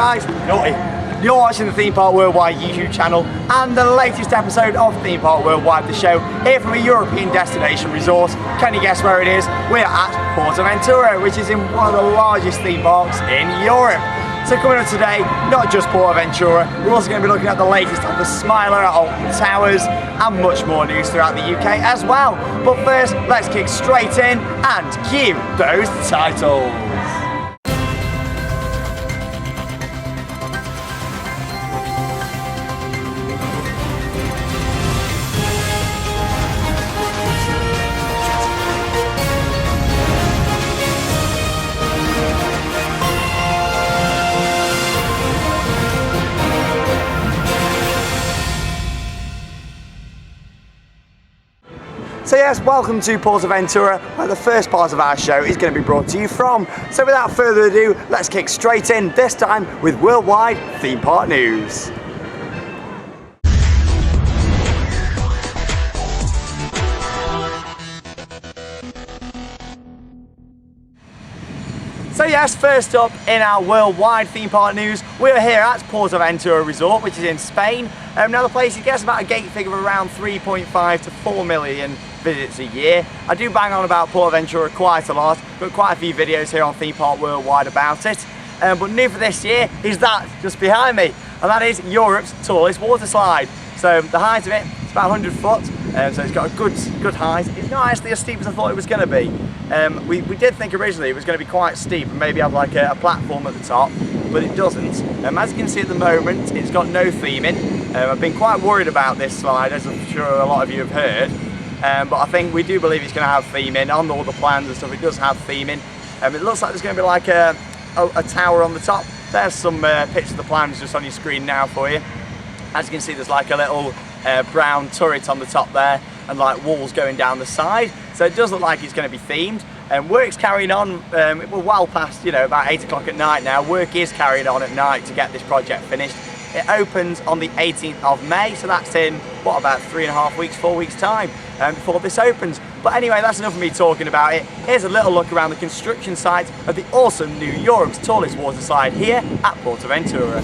guys, naughty. You're watching the Theme Park Worldwide YouTube channel and the latest episode of Theme Park Worldwide, the show, here from a European destination resort. Can you guess where it is? We're at PortAventura, which is in one of the largest theme parks in Europe. So coming up today, not just PortAventura, we're also going to be looking at the latest of the Smiler at Alton Towers and much more news throughout the UK as well. But first, let's kick straight in and cue those titles. So yes, welcome to PortAventura, where the first part of our show is going to be brought to you from. So without further ado, let's kick straight in, this time with worldwide theme park news. So yes, first up in our worldwide theme park news, we're here at PortAventura Resort, which is in Spain. Now the place, it gets about a gate figure of around 3.5 to 4 million visits a year. I do bang on about PortAventura quite a lot, got quite a few videos here on Theme Park Worldwide about it. But new for this year is that just behind me, and that is Europe's tallest water slide. So the height of it is about 100 foot, so it's got a good height. It's not actually as steep as I thought it was going to be. We did think originally it was going to be quite steep and maybe have like a platform at the top, but it doesn't. As you can see at the moment, it's got no theming. I've been quite worried about this slide, as I'm sure a lot of you have heard. But I think we do believe it's going to have theming on all the plans and stuff. It does have theming. It looks like there's going to be like a tower on the top. There's some pictures of the plans just on your screen now for you. As you can see, there's like a little brown turret on the top there and like walls going down the side. So it does look like it's going to be themed. Work's carrying on. We're well past, about 8 o'clock at night now. Work is carried on at night to get this project finished. It opens on the 18th of May, so that's in, what, about 3.5 weeks, 4 weeks time before this opens. But anyway, that's enough of me talking about it. Here's a little look around the construction site of the awesome new Europe's tallest water slide here at PortAventura.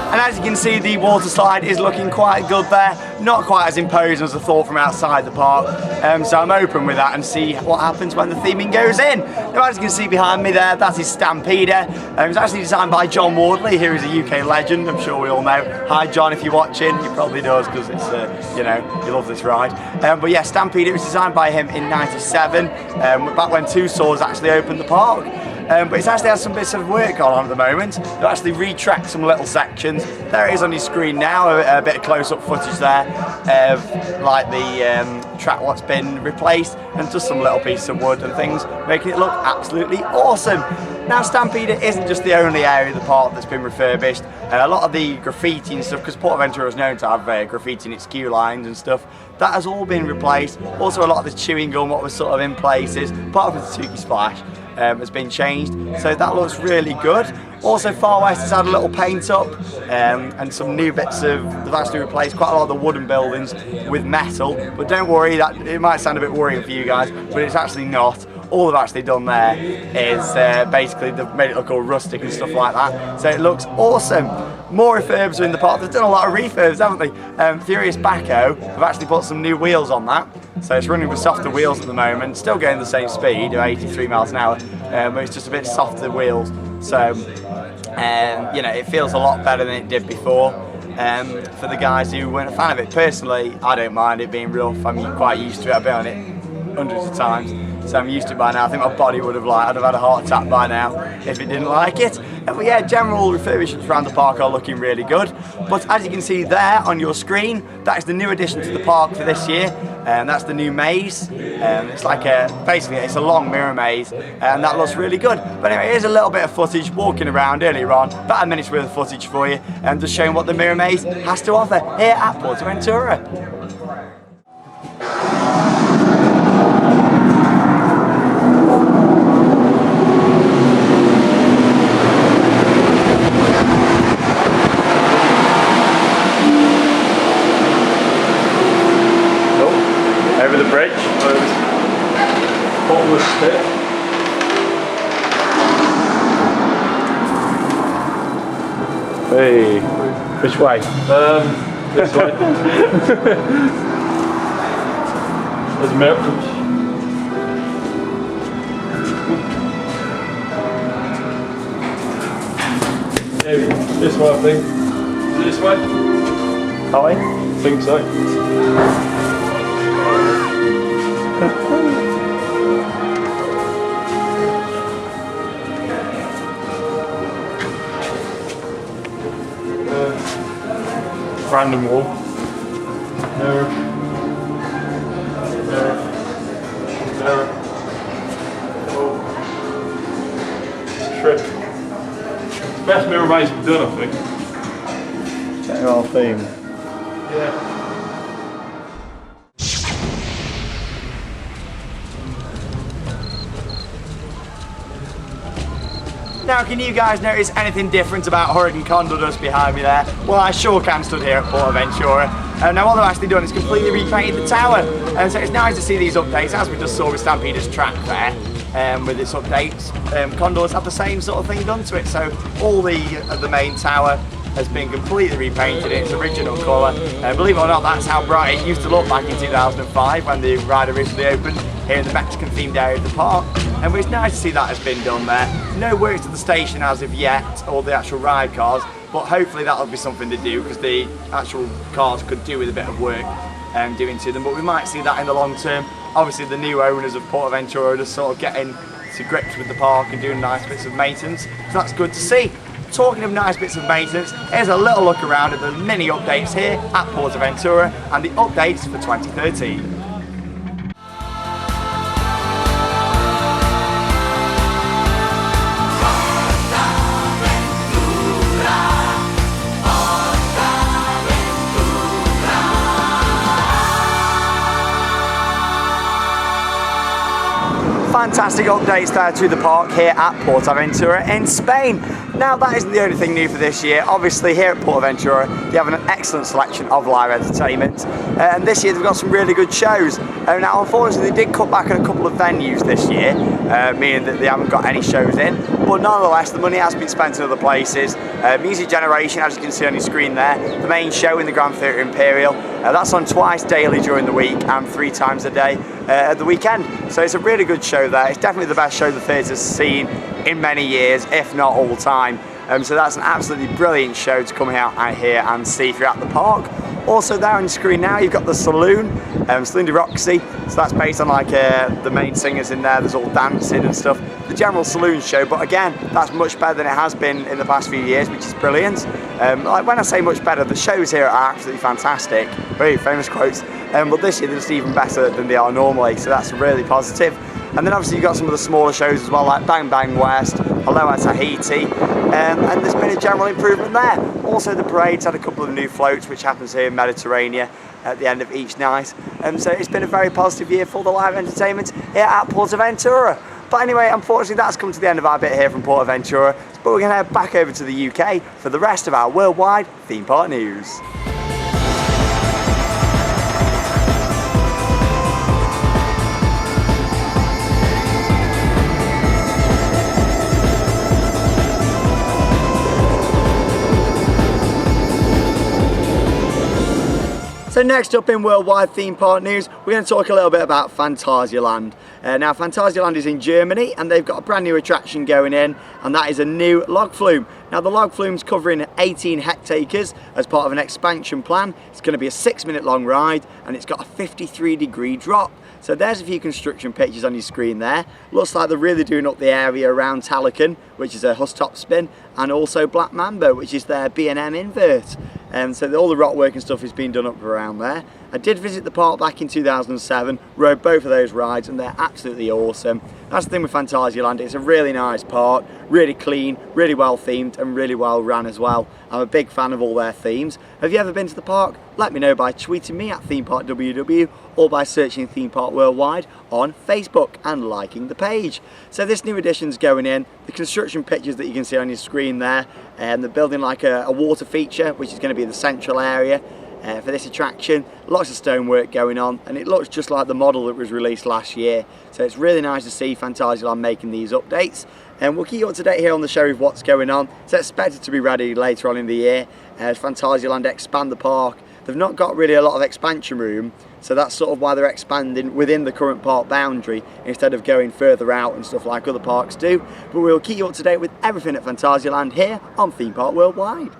And as you can see, the water slide is looking quite good there. Not quite as imposing as I thought from outside the park. So I'm open with that and see what happens when the theming goes in. Now, as you can see behind me there, that is Stampeder. It was actually designed by John Wardley, who is a UK legend, I'm sure we all know. Hi John, if you're watching, he probably does because it's, he loves this ride. But yeah, Stampeder was designed by him in '97, back when Two Swords actually opened the park. But it's actually had some bits of work going on at the moment. They've actually retracked some little sections. There it is on your screen now, a bit of close-up footage there of like the track what's been replaced, and just some little pieces of wood and things, making it look absolutely awesome. Now, Stampeder isn't just the only area of the park that's been refurbished. A lot of the graffiti and stuff, because PortAventura is known to have graffiti in its queue lines and stuff, that has all been replaced. Also, a lot of the chewing gum, what was sort of in places, part of the Tsuki Splash, has been changed, so that looks really good. Also, Far West has had a little paint up and some new bits of, they've actually replaced quite a lot of the wooden buildings with metal, but don't worry, that it might sound a bit worrying for you guys, but it's actually not. all they've actually done there is basically they've made it look all rustic and stuff like that. So it looks awesome. More refurbs are in the park. They've done a lot of refurbs, haven't they? Furious Backhoe have actually put some new wheels on that. So it's running with softer wheels at the moment, still going the same speed of 83 miles an hour, but it's just a bit softer wheels. So, you know, it feels a lot better than it did before. For the guys who weren't a fan of it, personally, I don't mind it being rough. I'm quite used to it. I've been on it hundreds of times, so I'm used to it by now. I think my body would have I'd have had a heart attack by now if it didn't like it. But yeah, general refurbishments around the park are looking really good. But as you can see there on your screen, that is the new addition to the park for this year. And that's the new maze. It's like basically it's a long mirror maze, and that looks really good. But anyway, here's a little bit of footage walking around earlier on, about a minute's worth of footage for you, and just showing what the mirror maze has to offer here at PortAventura. Over the bridge, bottomless pit. Hey, which way? This way. There's a mirror. Maybe this way, I think. Is it this way? I think so. Random wall. Mirror. Mirror. Mirror. Oh. Trip. Best mirror maze we've done, I think. General theme. Yeah. Now, can you guys notice anything different about Hurakan Condor just behind me there? Well, I sure can, stood here at PortAventura. Now what they've actually done is completely repainted the tower. So it's nice to see these updates, as we just saw with Stampeder's track there, with its updates. Condors have the same sort of thing done to it, so all the main tower has been completely repainted in its original colour. Believe it or not, that's how bright it used to look back in 2005 when the ride originally opened here in the Mexican themed area of the park. And it's nice to see that has been done there. No works to the station as of yet, or the actual ride cars, but hopefully that'll be something to do, because the actual cars could do with a bit of work doing to them, but we might see that in the long term. Obviously the new owners of PortAventura are just sort of getting to grips with the park and doing nice bits of maintenance, so that's good to see. Talking of nice bits of maintenance, here's a little look around at the mini updates here at PortAventura and the updates for 2013. Fantastic updates there to the park here at PortAventura in Spain. Now that isn't the only thing new for this year. Obviously here at PortAventura they have an excellent selection of live entertainment, and this year they've got some really good shows. Now unfortunately they did cut back on a couple of venues this year, meaning that they haven't got any shows in, but nonetheless the money has been spent in other places. Music Generation, as you can see on your screen there, the main show in the Grand Theatre Imperial, that's on twice daily during the week and 3 times a day at the weekend. So it's a really good show there. It's definitely the best show the theatre's seen in many years, if not all time. So that's an absolutely brilliant show to come out here and see if you're at the park. Also there on your screen now you've got the Saloon, Saloon de Roxy, so that's based on like the main singers in there, there's all dancing and stuff. The general Saloon show, but again, that's much better than it has been in the past few years, which is brilliant. Like when I say much better, the shows here are absolutely fantastic, very famous quotes, but this year they're just even better than they are normally, so that's really positive. And then obviously you've got some of the smaller shows as well, like Bang Bang West, Aloha Tahiti, and there's been a general improvement there. Also the parade's had a couple of new floats, which happens here in Mediterranean at the end of each night. So it's been a very positive year for the live entertainment here at PortAventura. But anyway, unfortunately that's come to the end of our bit here from PortAventura, but we're going to head back over to the UK for the rest of our worldwide theme park news. So next up in worldwide theme park news, we're going to talk a little bit about Phantasialand. Now Phantasialand is in Germany and they've got a brand new attraction going in, and that is a new log flume. Now the log flume's covering 18 hectares as part of an expansion plan. It's going to be a 6-minute long ride and it's got a 53-degree drop. So there's a few construction pictures on your screen there. Looks like they're really doing up the area around Hurakan, which is a hus-top spin, and also Black Mamba, which is their B&M invert. So all the rock work and stuff is being done up around there. I did visit the park back in 2007, rode both of those rides, and they're absolutely awesome. That's the thing with Phantasialand, it's a really nice park, really clean, really well themed, and really well ran as well. I'm a big fan of all their themes. Have you ever been to the park? Let me know by tweeting me at ThemeParkWW or by searching Theme Park Worldwide on Facebook and liking the page. So this new addition's going in, the construction pictures that you can see on your screen there, and they're building like a water feature, which is going to be the central area for this attraction. Lots of stonework going on, and it looks just like the model that was released last year. So it's really nice to see Phantasialand making these updates. And we'll keep you up to date here on the show with what's going on. It's expected to be ready later on in the year as Phantasialand expand the park. They've not got really a lot of expansion room, so that's sort of why they're expanding within the current park boundary instead of going further out and stuff like other parks do. But we'll keep you up to date with everything at Phantasialand here on Theme Park Worldwide.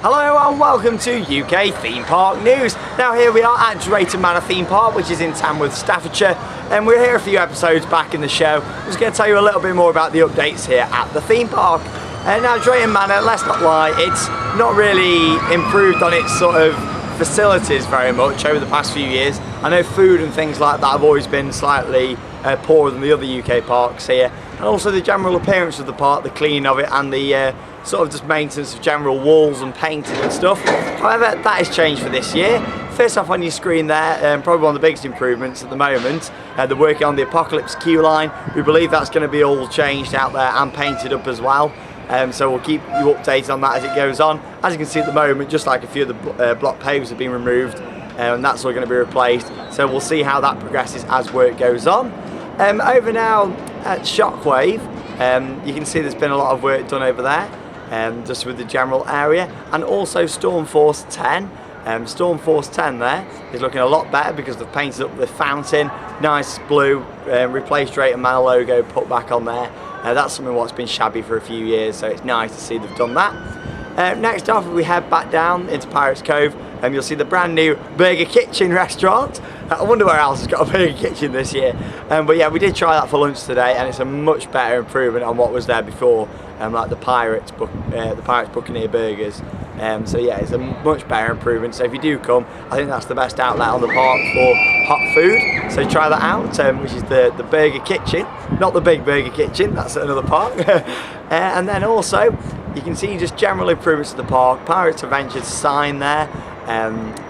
Hello and welcome to UK Theme Park News. Now here we are at Drayton Manor Theme Park, which is in Tamworth, Staffordshire, and we're here a few episodes back in the show. I'm just going to tell you a little bit more about the updates here at the theme park. Now Drayton Manor, let's not lie, it's not really improved on its sort of facilities very much over the past few years. I know food and things like that have always been slightly poorer than the other UK parks here, and also the general appearance of the park, the clean of it, and the sort of just maintenance of general walls and painting and stuff. However, that has changed for this year. First off on your screen there, probably one of the biggest improvements at the moment, they're working on the Apocalypse queue line. We believe that's going to be all changed out there and painted up as well. So we'll keep you updated on that as it goes on. As you can see at the moment, just like a few of the block paves have been removed, and that's all going to be replaced. So we'll see how that progresses as work goes on. Over now at Shockwave, you can see there's been a lot of work done over there. Just with the general area, and also Storm Force 10. Storm Force 10 there is looking a lot better because they've painted up the fountain, nice blue, replaced Drayton Manor logo put back on there. That's something what's been shabby for a few years, so it's nice to see they've done that. Next off, we head back down into Pirates Cove, and you'll see the brand new Burger Kitchen restaurant. I wonder where else has got a Burger Kitchen this year. But yeah, we did try that for lunch today, and it's a much better improvement on what was there before, like the Pirates Buccaneer burgers. So yeah, it's a much better improvement. So if you do come, I think that's the best outlet on the park for hot food. So try that out, which is the Burger Kitchen, not the Big Burger Kitchen. That's at another park. And then also, you can see just general improvements to the park. Pirates Adventure sign there.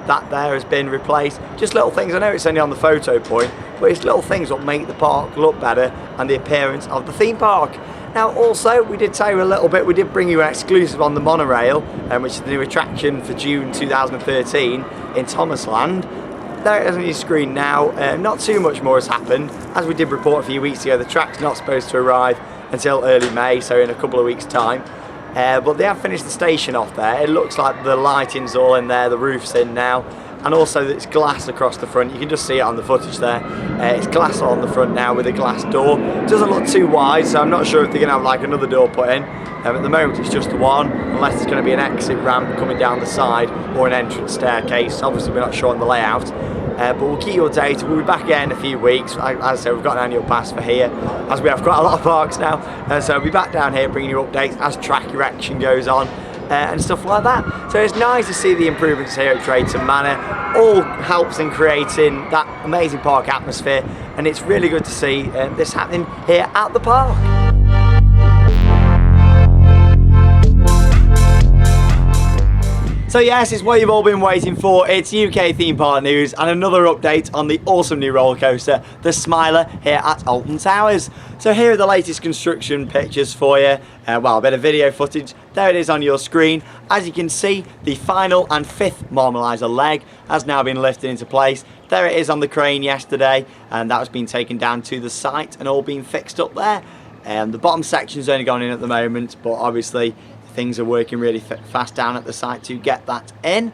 That there has been replaced. Just little things, I know it's only on the photo point, but it's little things that make the park look better and the appearance of the theme park. Now also, we did tell you a little bit, we did bring you an exclusive on the monorail, which is the new attraction for June 2013 in Thomasland. There it is on your screen now. Not too much more has happened. As we did report a few weeks ago, the track's not supposed to arrive until early May, so in a couple of weeks' time. But they have finished the station off there. It looks like the lighting's all in there, the roof's in now, and also it's glass across the front. You can just see it on the footage there. It's glass on the front now with a glass door. It doesn't look too wide, so I'm not sure if they're going to have like another door put in. At the moment it's just the one, unless there's going to be an exit ramp coming down the side or an entrance staircase. Obviously we're not sure on the layout. But we'll keep you updated. We'll be back again in a few weeks. As I said, we've got an annual pass for here, as we have quite a lot of parks now. So we'll be back down here bringing you updates as track erection goes on and stuff like that. So it's nice to see the improvements here at Drayton Manor. All helps in creating that amazing park atmosphere, and it's really good to see this happening here at the park. So yes, it's what you've all been waiting for. It's UK theme park news and another update on the awesome new roller coaster, the Smiler, here at Alton Towers. So here are the latest construction pictures for you. Well, a bit of video footage. There it is on your screen. As you can see, the final and fifth Marmaliser leg has now been lifted into place. There it is on the crane yesterday, and that has been taken down to the site and all been fixed up there. The bottom section's only gone in at the moment, but obviously things are working really fast down at the site to get that in.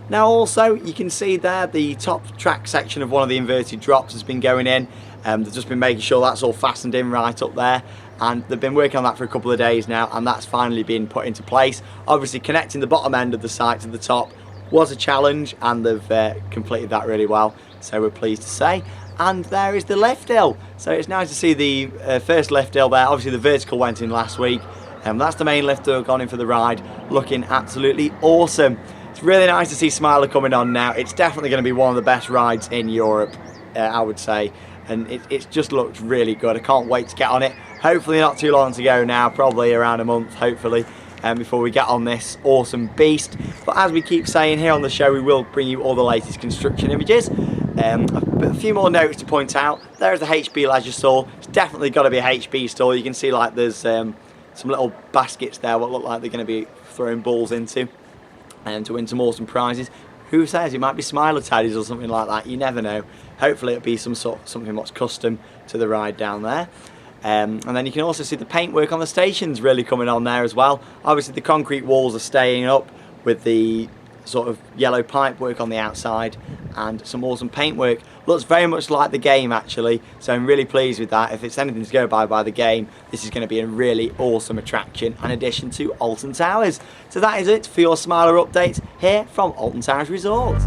Now also, you can see there the top track section of one of the inverted drops has been going in. They've just been making sure that's all fastened in right up there, and they've been working on that for a couple of days now, and that's finally been put into place. Obviously connecting the bottom end of the site to the top was a challenge, and they've completed that really well, so we're pleased to say. And there is the lift hill. So it's nice to see the first lift hill there. Obviously the vertical went in last week. That's the main lift that have gone in for the ride, looking absolutely awesome. It's really nice to see Smiler coming on now. It's definitely going to be one of the best rides in Europe, I would say, and it's just looked really good. I can't wait to get on it. Hopefully not too long to go now, probably around a month, hopefully, before we get on this awesome beast. But as we keep saying here on the show, we will bring you all the latest construction images. A few more notes to point out. There's the HB Leisure Store. It's definitely got to be a HB store. You can see like there's some little baskets there what look like they're going to be throwing balls into, and to win some awesome prizes. Who says? It might be Smiler teddies or something like that. You never know. Hopefully it'll be something what's custom to the ride down there. And then you can also see the paintwork on the stations really coming on there as well. Obviously the concrete walls are staying up with the sort of yellow pipe work on the outside and some awesome paintwork. Looks very much like the game actually, so I'm really pleased with that. If it's anything to go by the game, this is going to be a really awesome attraction and addition to Alton Towers. So that is it for your Smiler update here from Alton Towers Resort.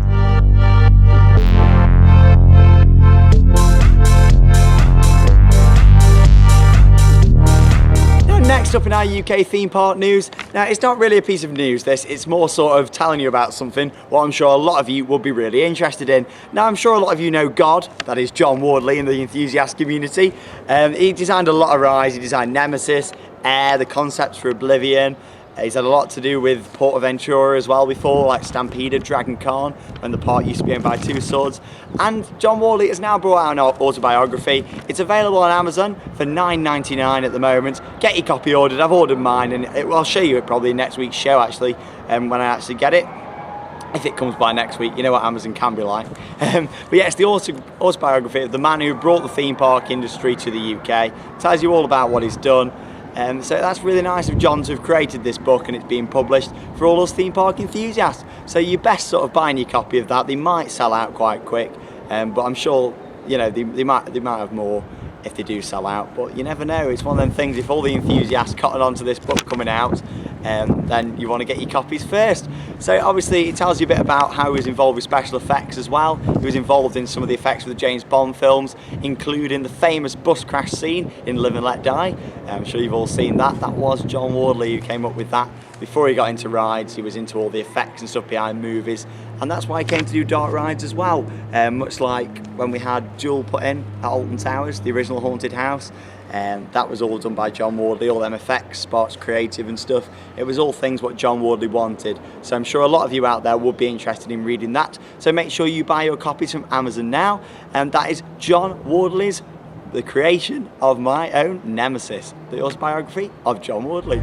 Next up in our UK theme park news, now it's not really a piece of news this, it's more sort of telling you about something what I'm sure a lot of you will be really interested in. Now I'm sure a lot of you know God, that is John Wardley in the enthusiast community. He designed a lot of rides. He designed Nemesis, Air, the concepts for Oblivion. He's had a lot to do with PortAventura as well before, like Stampeder, Dragon Con, when the park used to be owned by Two Swords. And John Wardley has now brought out an autobiography. It's available on Amazon for $9.99 at the moment. Get your copy ordered. I've ordered mine, and I'll show you it probably in next week's show actually, when I actually get it. If it comes by next week, you know what Amazon can be like. But yeah, it's the autobiography of the man who brought the theme park industry to the UK. Tells you all about what he's done. So that's really nice of John to have created this book, and it's being published for all us theme park enthusiasts. So you best sort of buying your copy of that. They might sell out quite quick, but I'm sure you know they might have more if they do sell out. But you never know. It's one of them things. If all the enthusiasts cotton onto this book coming out, then you want to get your copies first. So obviously it tells you a bit about how he was involved with special effects as well. He was involved in some of the effects for the James Bond films, including the famous bus crash scene in Live and Let Die. I'm sure you've all seen that. That was John Wardley who came up with that. Before he got into rides, he was into all the effects and stuff behind movies, and that's why he came to do dark rides as well. Much like when we had Jewel put in at Alton Towers, the original haunted house. That was all done by John Wardley, all them effects, Sparks Creative and stuff. It was all things what John Wardley wanted. So I'm sure a lot of you out there would be interested in reading that. So make sure you buy your copies from Amazon now. And that is John Wardley's The Creation of My Own Nemesis, the autobiography of John Wardley.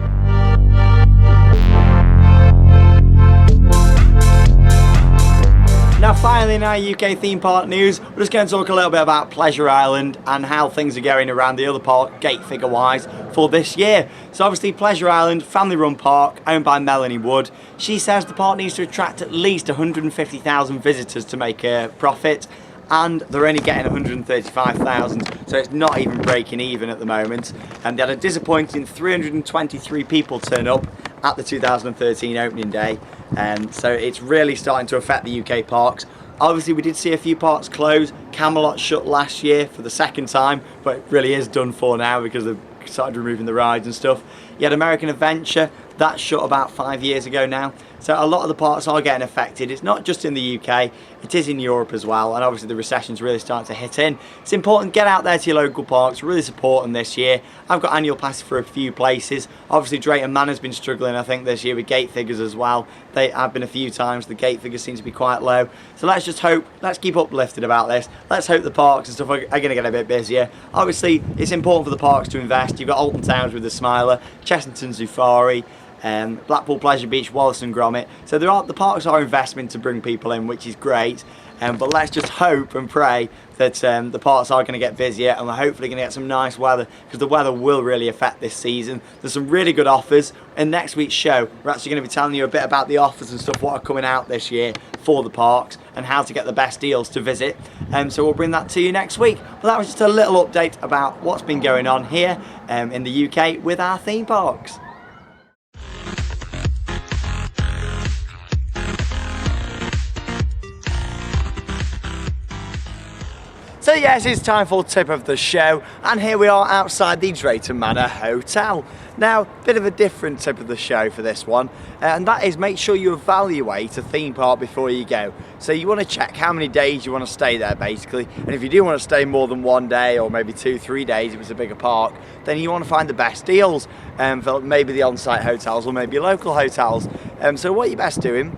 Now finally in our UK theme park news, we're just going to talk a little bit about Pleasure Island and how things are going around the other park, gate figure wise, for this year. So obviously Pleasure Island, family run park, owned by Melanie Wood. She says the park needs to attract at least 150,000 visitors to make a profit, and they're only getting 135,000, so it's not even breaking even at the moment. And they had a disappointing 323 people turn up at the 2013 opening day, and so it's really starting to affect the UK parks. Obviously we did see a few parks close. Camelot shut last year for the second time, but it really is done for now because they've started removing the rides and stuff. You had American Adventure, That shut about 5 years ago now. So a lot of the parks are getting affected. It's not just in the UK, it is in Europe as well, and obviously the recession's really starting to hit in. It's important, get out there to your local parks, really support them this year. I've got annual passes for a few places. Obviously Drayton Manor's been struggling, I think, this year with gate figures as well. They have been a few times, the gate figures seem to be quite low. So let's just hope, let's keep uplifted about this. Let's hope the parks and stuff are going to get a bit busier. Obviously it's important for the parks to invest. You've got Alton Towers with the Smiler, Chessington Zufari, Blackpool Pleasure Beach, Wallace and Gromit. So the parks are investment to bring people in, which is great. But let's just hope and pray that the parks are going to get busier, and we're hopefully going to get some nice weather, because the weather will really affect this season. There's some really good offers. In next week's show, we're actually going to be telling you a bit about the offers and stuff, what are coming out this year for the parks, and how to get the best deals to visit. So we'll bring that to you next week. Well, that was just a little update about what's been going on here in the UK with our theme parks. So yes, it's time for tip of the show, and here we are outside the Drayton Manor Hotel. Now, bit of a different tip of the show for this one, and that is make sure you evaluate a theme park before you go. So you want to check how many days you want to stay there basically, and if you do want to stay more than 1 day, or maybe 2-3 days if it's a bigger park, then you want to find the best deals for maybe the on-site hotels or maybe local hotels. So what you're best doing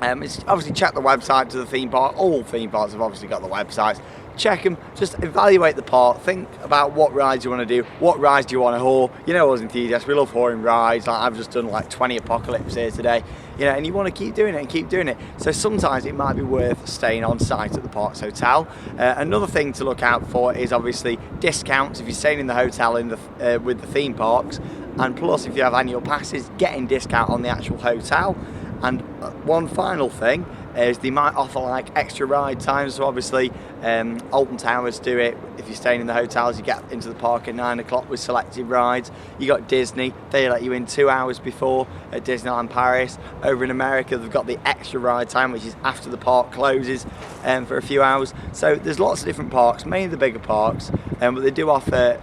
is obviously check the website to the theme park. All theme parks have obviously got the websites. Check them, just evaluate the park, think about what rides you want to do, what rides do you want to haul. You know, us enthusiasts, we love hauling rides. Like I've just done like 20 Apocalypse here today, you know, and you want to keep doing it and keep doing it. So sometimes it might be worth staying on site at the Parks Hotel. Another thing to look out for is obviously discounts if you're staying in the hotel in the with the theme parks, and plus if you have annual passes, getting discount on the actual hotel. And one final thing is they might offer like extra ride times. So obviously Alton Towers do it. If you're staying in the hotels, you get into the park at 9 o'clock with selected rides. You got Disney, they let you in 2 hours before at Disneyland Paris. Over in America, they've got the extra ride time, which is after the park closes for a few hours. So there's lots of different parks, mainly the bigger parks, but they do offer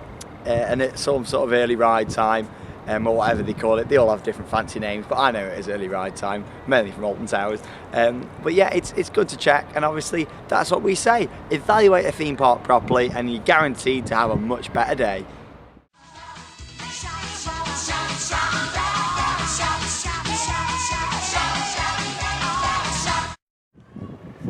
some sort of early ride time. Or whatever they call it. They all have different fancy names, but I know it is early ride time, mainly from Alton Towers. But yeah, it's good to check, and obviously that's what we say. Evaluate a theme park properly and you're guaranteed to have a much better day.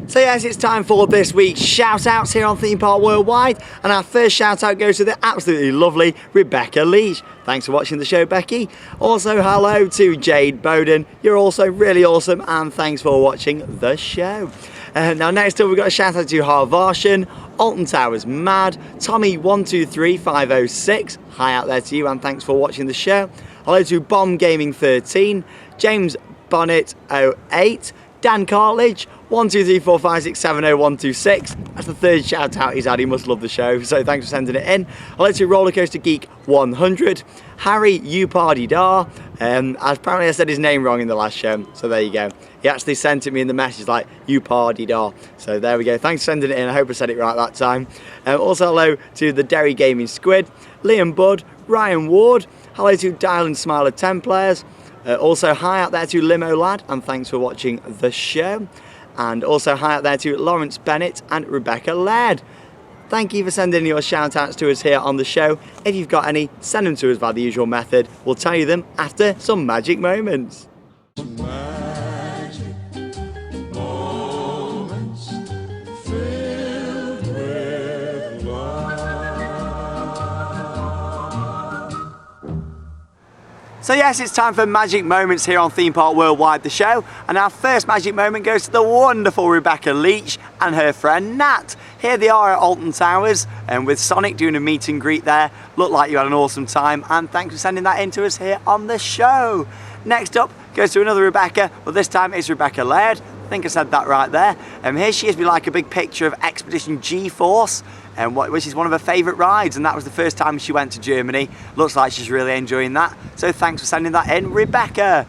So yes, it's time for this week's shout outs here on Theme Park Worldwide, and our first shout out goes to the absolutely lovely Rebecca Leach. Thanks for watching the show, Becky. Also hello to Jade Bowden, you're also really awesome, and thanks for watching the show. Now next up we've got a shout out to Harvarshan, Alton Towers Mad, Tommy123506, hi out there to you and thanks for watching the show. Hello to Bomb Gaming 13, James Bonnet 08, Dan Cartledge, 12345670126. That's the third shout out he's had. He must love the show, so thanks for sending it in. I'll let you Rollercoaster Geek 100, Harry Upardi-Dar. Apparently I said his name wrong in the last show, so there you go. He actually sent it me in the message like Upardi-Dar. So there we go. Thanks for sending it in. I hope I said it right that time. Also hello to the Derry Gaming Squid, Liam Budd, Ryan Ward. Hello to Dial and Smiler 10 players. Also hi out there to Limo Lad, and thanks for watching the show. And also hi out there to Lawrence Bennett and Rebecca Laird. Thank you for sending your shout outs to us here on the show. If you've got any, send them to us by the usual method. We'll tell you them after some magic moments. So yes, it's time for Magic Moments here on Theme Park Worldwide, the show. And our first magic moment goes to the wonderful Rebecca Leach and her friend Nat. Here they are at Alton Towers, and with Sonic doing a meet and greet there. Looked like you had an awesome time, and thanks for sending that in to us here on the show. Next up goes to another Rebecca, but this time it's Rebecca Laird. I think I said that right there. Here she is with like a big picture of Expedition G-Force, which is one of her favourite rides, and that was the first time she went to Germany. Looks like she's really enjoying that, so thanks for sending that in, Rebecca.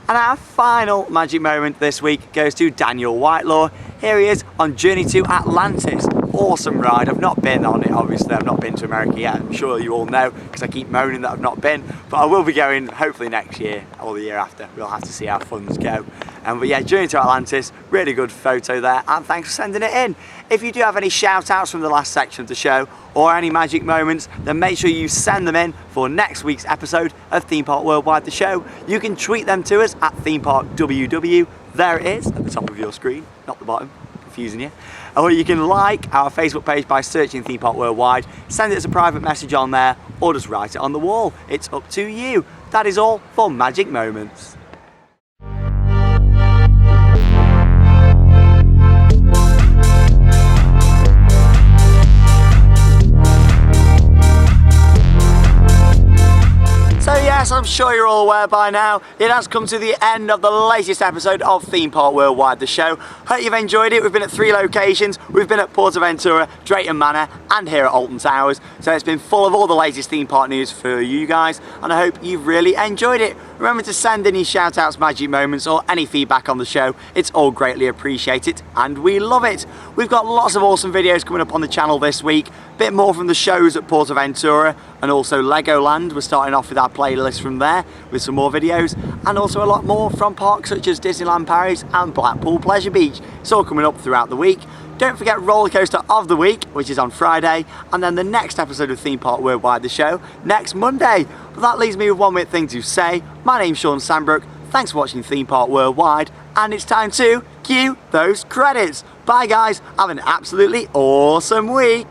And our final magic moment this week goes to Daniel Whitelaw. here he is on Journey to Atlantis. Awesome ride. I've not been on it, obviously. I've not been to America yet. I'm sure you all know because I keep moaning that I've not been. But I will be going hopefully next year or the year after. We'll have to see how funds go. But yeah, Journey to Atlantis, really good photo there. And thanks for sending it in. If you do have any shout outs from the last section of the show or any magic moments, then make sure you send them in for next week's episode of Theme Park Worldwide, the show. You can tweet them to us at Theme Park WW. There it is at the top of your screen, not the bottom, confusing you. Or you can like our Facebook page by searching Theme Park Worldwide, send it as a private message on there, or just write it on the wall. It's up to you. That is all for Magic Moments. So yes, I'm sure you're all aware by now, it has come to the end of the latest episode of Theme Park Worldwide, the show. Hope you've enjoyed it. We've been at 3 locations. We've been at PortAventura, Drayton Manor, and here at Alton Towers. So it's been full of all the latest theme park news for you guys, and I hope you've really enjoyed it. Remember to send any shout outs, magic moments, or any feedback on the show. It's all greatly appreciated, and we love it. We've got lots of awesome videos coming up on the channel this week. Bit more from the shows at PortAventura and also Legoland. We're starting off with our playlist from there with some more videos, and also a lot more from parks such as Disneyland Paris and Blackpool Pleasure Beach. It's all coming up throughout the week. Don't forget Roller Coaster of the Week, which is on Friday, and then the next episode of Theme Park Worldwide, the show, next Monday. But that leaves me with one minute thing to say. My name's Sean Sandbrook. Thanks for watching Theme Park Worldwide, and it's time to cue those credits. Bye guys, have an absolutely awesome week.